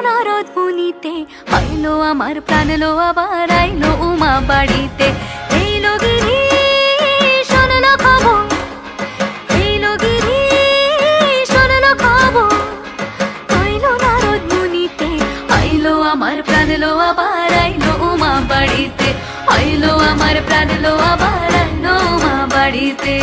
নারদ মুনিতে, আইলো আমার প্রাণ লো আবার আইলো উমা বাড়িতে। এইলো গিরি শোনলো খবর, এইলো গিরি শোনলো খবর, আইলো নারদ মুনিতে, আইলো আমার প্রাণ লো আবার আইলো উমা বাড়িতে, আইলো আমার প্রাণ লো আবার আইলো উমা বাড়িতে।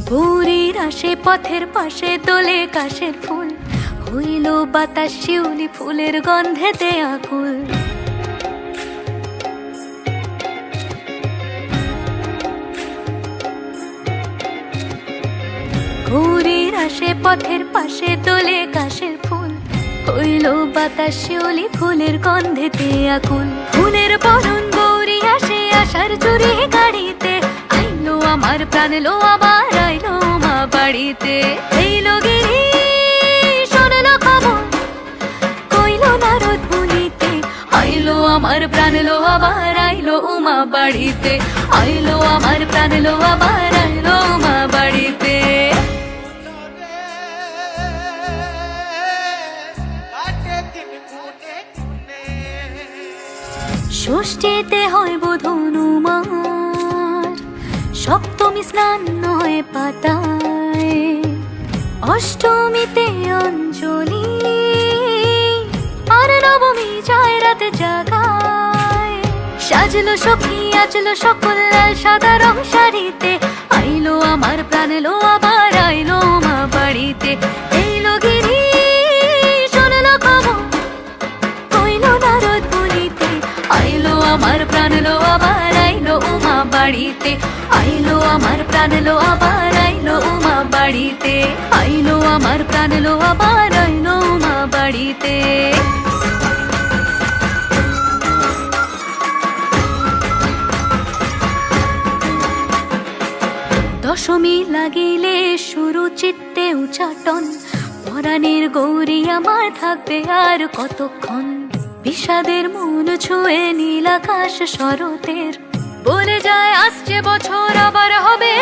ভোরের আসে পথের পাশে দোলে কাশের ফুল, হইল বাতাস শিউলি ফুলের গন্ধেতে আকুল। ভোরের আসে পথের পাশে দোলে কাশের ফুল, হইল বাতাস শিউলি ফুলের গন্ধেতে আকুল। ফুলের বরণ গৌরী আসে আশার চুরি গাড়িতে, আইলো আমার প্রাণ লো আবার আইলো মা বাড়িতে। এইলো গিরি শোনলো খবর, কইলো নারদ মুনিতে, আইলো আমার প্রাণ লো আবার আইলো উমা বাড়িতে, আইলো আমার প্রাণ লো আবার আইলো উমা বাড়িতে। ষষ্ঠীতে হয় বোধন উমার, সপ্তমী স্নান হয় পাতায়, অষ্টমীতে অঞ্জলি, আর নবমী যায় রাত জাগায়। সাজলো সখী আজলো সকল লাল সাদা রং শাড়িতে, আইলো আমার প্রাণ লো আবার আইলো মা বাড়িতে। এইলো গিরি শোনলো খবর, কইলো নারদ মুনিতে, আইলো আমার প্রাণ লো আবার আইলো উমা বাড়িতে, আইলো আমার প্রাণ লো আবার আইলো উমা বাড়িতে, আইলো আমার প্রাণ লো আবার আইলো উমা বাড়িতে। দশমী লাগিলে শুরু চিত্তে উচাটন, পরাণের গৌরী আমার থাকবে আর কতক্ষণ। বিষাদের মন ছুঁয়ে নীল আকাশ শরতের, বলে যায় আসছে বছর আবার হবে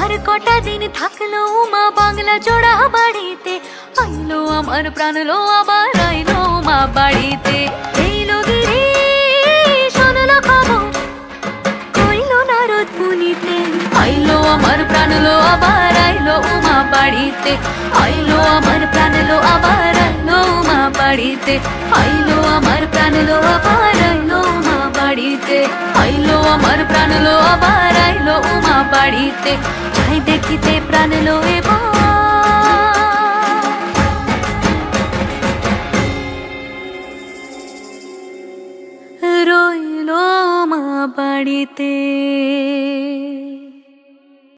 আর কটা দিন থাকলো মা বাংলা জোড়া বাড়িতে, আইলো আমার প্রাণ লো আবার আইলো মা বাড়িতে। এইলো গিরি শোনলো খবর, কইলো নারদ মুনিতে, আইলো আমার প্রাণ লো আবার আইলো উমা বাড়িতে, আইলো আমার প্রাণ লো আবার আইলো উমা বাড়িতে, আইলো আমার প্রাণ লো আবার আইলো উমা বাড়িতে, আইলো আমার প্রাণ লো আবার আইলো উমা বাড়িতে। যাই দেখিতে প্রাণ লো এবার রইলো মা বাড়িতে।